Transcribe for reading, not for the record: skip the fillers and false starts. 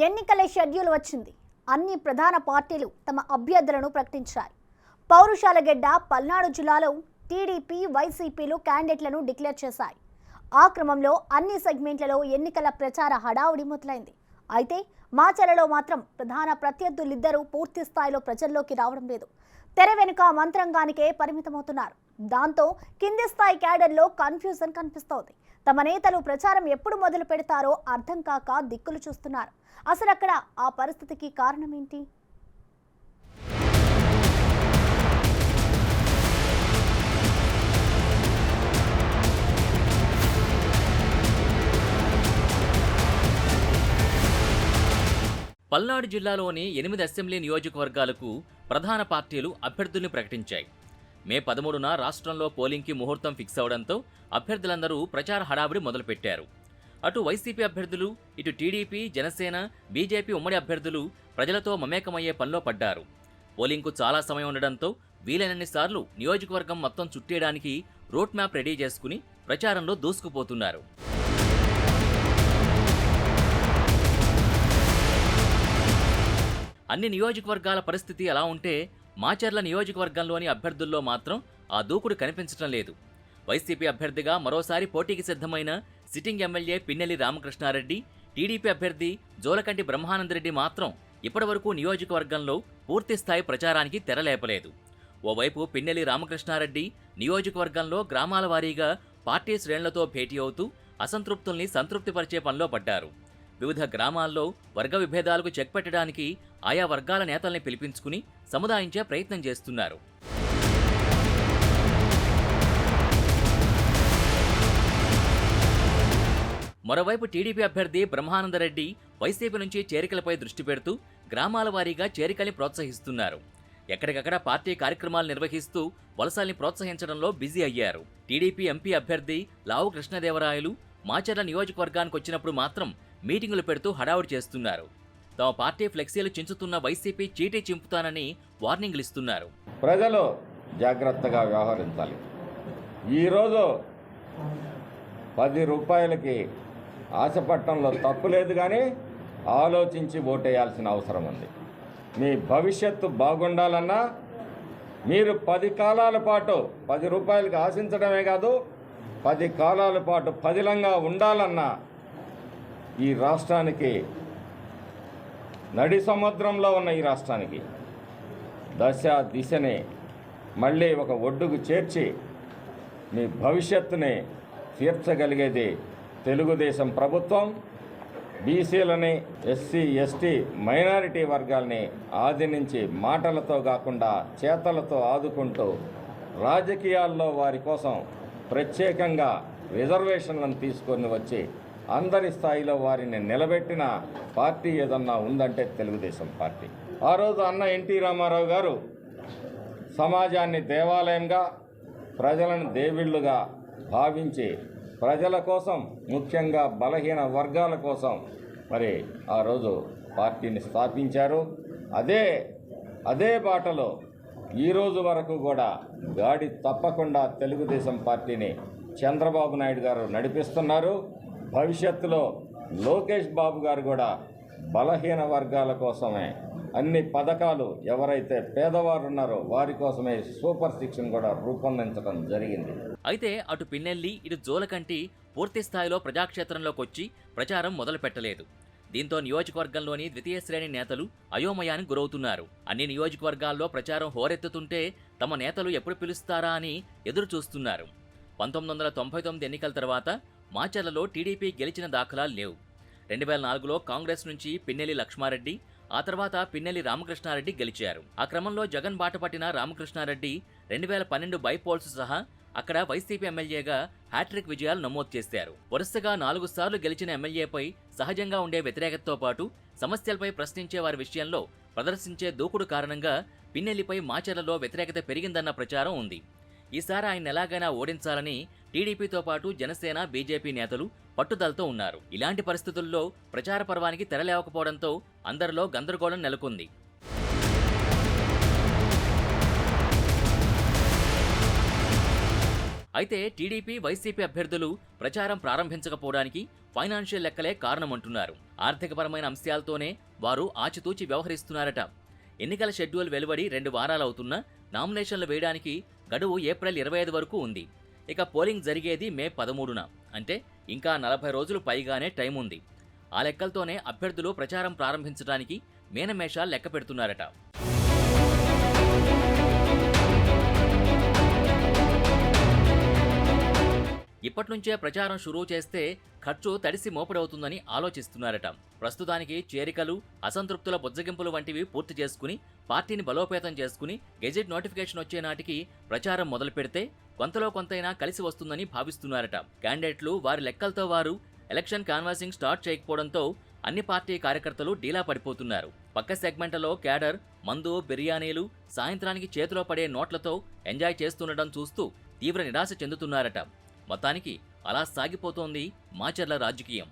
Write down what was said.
ఎన్నికల షెడ్యూల్ వచ్చింది. అన్ని ప్రధాన పార్టీలు తమ అభ్యర్థులను ప్రకటించాయి. పౌరుషాల గెడ్డ పల్నాడు జిల్లాలో టీడీపీ, వైసీపీలు క్యాండిడేట్లను డిక్లేర్ చేశాయి. ఆ క్రమంలో అన్ని సెగ్మెంట్లలో ఎన్నికల ప్రచార హడావుడి మొదలైంది. అయితే మాచర్లలో మాత్రం ప్రధాన ప్రత్యర్థులిద్దరూ పూర్తి స్థాయిలో ప్రజల్లోకి రావడం లేదు. తెర వెనుక మంత్రంగానికే పరిమితమవుతున్నారు. దాంతో కింది స్థాయి క్యాడర్లో కన్ఫ్యూజన్ కనిపిస్తోంది. తమ నేతలు ప్రచారం ఎప్పుడు మొదలు పెడతారో అర్థం కాక దిక్కులు చూస్తున్నారు. అసలు అక్కడ ఆ పరిస్థితికి కారణం ఏంటి? పల్నాడు జిల్లాలోని 8 అసెంబ్లీ నియోజకవర్గాలకు ప్రధాన పార్టీలు అభ్యర్థుల్ని ప్రకటించాయి. మే 13న రాష్ట్రంలో పోలింగ్కి ముహూర్తం ఫిక్స్ అవడంతో అభ్యర్థులందరూ ప్రచార హడావిడి మొదలుపెట్టారు. అటు వైసీపీ అభ్యర్థులు, ఇటు టీడీపీ, జనసేన, బీజేపీ ఉమ్మడి అభ్యర్థులు ప్రజలతో మమేకమయ్యే పనిలో పడ్డారు. పోలింగ్కు చాలా సమయం ఉండడంతో వీలైనన్ని సార్లు నియోజకవర్గం మొత్తం చుట్టేయడానికి రూట్ మ్యాప్ రెడీ చేసుకుని ప్రచారంలో దూసుకుపోతున్నారు. అన్ని నియోజకవర్గాల పరిస్థితి ఎలా ఉంటే మాచర్ల నియోజకవర్గంలోని అభ్యర్థుల్లో మాత్రం ఆ దూకుడు కనిపించడం లేదు. వైసీపీ అభ్యర్థిగా మరోసారి పోటీకి సిద్ధమైన sitting MLA Pinnelli Ramakrishna Reddy, TDP అభ్యర్థి జోలకంటి బ్రహ్మానందరెడ్డి మాత్రం ఇప్పటివరకు నియోజకవర్గంలో పూర్తిస్థాయి ప్రచారానికి తెరలేపలేదు. ఓవైపు పిన్నెల్లి రామకృష్ణారెడ్డి నియోజకవర్గంలో గ్రామాల వారీగా పార్టీ శ్రేణులతో భేటీ అవుతూ అసంతృప్తుల్ని సంతృప్తిపరిచే పనిలో పడ్డారు. వివిధ గ్రామాల్లో వర్గ విభేదాలకు చెక్ పెట్టడానికి ఆయా వర్గాల నేతల్ని పిలిపించుకుని సముదాయించే ప్రయత్నం చేస్తున్నారు. మరోవైపు టీడీపీ అభ్యర్థి బ్రహ్మానందరెడ్డి వైసీపీ నుంచి చేరికలపై దృష్టి పెడుతూ గ్రామాల వారీగా చేరికల్ని ప్రోత్సహిస్తున్నారు. ఎక్కడికక్కడ పార్టీ కార్యక్రమాలు నిర్వహిస్తూ వలసల్ని ప్రోత్సహించడంలో బిజీ అయ్యారు. టీడీపీ ఎంపీ అభ్యర్థి లావు కృష్ణదేవరాయలు మాచర్ల నియోజకవర్గానికి వచ్చినప్పుడు మాత్రం మీటింగులు పెడుతూ హడావుడి చేస్తున్నారు. తమ పార్టీ ఫ్లెక్సీలు చించుతున్న వైసీపీ చీటీ చింపుతానని వార్నింగ్లు ఇస్తున్నారు. ప్రజలు జాగ్రత్తగా వ్యవహరించాలి. ఈరోజు 10 రూపాయలకి ఆశపట్టంలో తప్పు లేదు, కానీ ఆలోచించి ఓటేయాల్సిన అవసరం ఉంది. మీ భవిష్యత్తు బాగుండాలన్నా మీరు 10 కాలాల పాటు 10 రూపాయలకి ఆశించడమే కాదు, 10 కాలాల పాటు పదిలంగా ఉండాలన్నా ఈ రాష్ట్రానికి, నడి సముద్రంలో ఉన్న ఈ రాష్ట్రానికి దిశని మళ్ళీ ఒక ఒడ్డుకు చేర్చి మీ భవిష్యత్తుని తీర్చగలిగేది తెలుగుదేశం ప్రభుత్వం. బీసీలని, ఎస్సీ, ఎస్టీ, మైనారిటీ వర్గాల్ని ఆది నుంచి మాటలతో కాకుండా చేతలతో ఆదుకుంటూ రాజకీయాల్లో వారి కోసం ప్రత్యేకంగా రిజర్వేషన్లను తీసుకొని వచ్చి అందరి స్థాయిలో వారిని నిలబెట్టిన పార్టీ ఏదన్నా ఉందంటే తెలుగుదేశం పార్టీ. ఆ రోజు అన్న ఎన్టీ రామారావు గారు సమాజాన్ని దేవాలయంగా, ప్రజలను దేవుళ్ళుగా భావించి ప్రజల కోసం, ముఖ్యంగా బలహీన వర్గాల కోసం మరి ఆ రోజు పార్టీని స్థాపించారు. అదే బాటలో ఈరోజు వరకు కూడా గాడి తప్పకుండా తెలుగుదేశం పార్టీని చంద్రబాబు నాయుడు గారు నడిపిస్తున్నారు. భవిష్యత్తులో లోకేష్ బాబు గారు కూడా బలహీన వర్గాల కోసమే అన్ని పథకాలు, ఎవరైతే పేదవారు ఉన్నారో వారి కోసమే సూపర్ 6 కూడా రూపొందించడం జరిగింది. అయితే అటు పిన్నెల్లి, ఇటు జోలకంటి పూర్తి స్థాయిలో ప్రజాక్షేత్రంలోకి వచ్చి ప్రచారం మొదలు పెట్టలేదు. దీంతో నియోజకవర్గంలోని ద్వితీయ శ్రేణి నేతలు అయోమయానికి గురవుతున్నారు. అన్ని నియోజకవర్గాల్లో ప్రచారం హోరెత్తుతుంటే తమ నేతలు ఎప్పుడు పిలుస్తారా అని ఎదురు చూస్తున్నారు. 1999 ఎన్నికల తర్వాత మాచర్లలో టీడీపీ గెలిచిన దాఖలాలు లేవు. 2004లో కాంగ్రెస్ నుంచి పిన్నెల్లి లక్ష్మారెడ్డి, ఆ తర్వాత పిన్నెల్లి రామకృష్ణారెడ్డి గెలిచారు. ఆ క్రమంలో జగన్ బాట పట్టిన రామకృష్ణారెడ్డి 2012 బైపోల్స్ సహా అక్కడ వైసీపీ ఎమ్మెల్యేగా హ్యాట్రిక్ విజయాలు నమోదు చేశారు. వరుసగా 4 సార్లు గెలిచిన ఎమ్మెల్యేపై సహజంగా ఉండే వ్యతిరేకతతో పాటు సమస్యలపై ప్రశ్నించే వారి విషయంలో ప్రదర్శించే దూకుడు కారణంగా పిన్నెల్లిపై మాచర్లలో వ్యతిరేకత పెరిగిందన్న ప్రచారం ఉంది. ఈసారి ఆయన ఎలాగైనా ఓడించాలని టీడీపీతో పాటు జనసేన, బీజేపీ నేతలు పట్టుదలతో ఉన్నారు. ఇలాంటి పరిస్థితుల్లో ప్రచార పర్వానికి తెరలేవకపోవడంతో అందరిలో గందరగోళం నెలకొంది. అయితే టీడీపీ వైసీపీ అభ్యర్థులు ప్రచారం ప్రారంభించకపోవడానికి ఫైనాన్షియల్ లెక్కలే కారణమంటున్నారు. ఆర్థికపరమైన అంశాలతోనే వారు ఆచితూచి వ్యవహరిస్తున్నారట. ఎన్నికల షెడ్యూల్ వెలువడి 2 వారాలవుతున్నా నామినేషన్లు వేయడానికి గడువు ఏప్రిల్ 25 వరకు ఉంది. ఇక పోలింగ్ జరిగేది మే 13న, అంటే ఇంకా 40 రోజులు పైగానే టైం ఉంది. ఆ లెక్కలతోనే అభ్యర్థులు ప్రచారం ప్రారంభించడానికి మేనమేషాలు లెక్క పెడుతున్నారట. ఇప్పట్నుంచే ప్రచారం షురూ చేస్తే ఖర్చు తడిసి మోపుడవుతుందని ఆలోచిస్తున్నారట. ప్రస్తుతానికి చేరికలు, అసంతృప్తుల బుజ్జగింపులు వంటివి పూర్తి చేసుకుని పార్టీని బలోపేతం చేసుకుని గెజెట్ నోటిఫికేషన్ వచ్చే నాటికి ప్రచారం మొదలు పెడితే కొంతలో కొంతైనా కలిసి వస్తుందని భావిస్తున్నారట. క్యాండిడేట్లు వారి లెక్కలతో వారు ఎలక్షన్ కాన్వాసింగ్ స్టార్ట్ చేయకపోవడంతో అన్ని పార్టీ కార్యకర్తలు డీలా పడిపోతున్నారు. పక్క సెగ్మెంట్లలో క్యాడర్ మందు, బిర్యానీలు, సాయంత్రానికి చేతిలో పడే నోట్లతో ఎంజాయ్ చేస్తుండడం చూస్తూ తీవ్ర నిరాశ చెందుతున్నారట. మొత్తానికి అలా సాగిపోతోంది మాచర్ల రాజకీయం.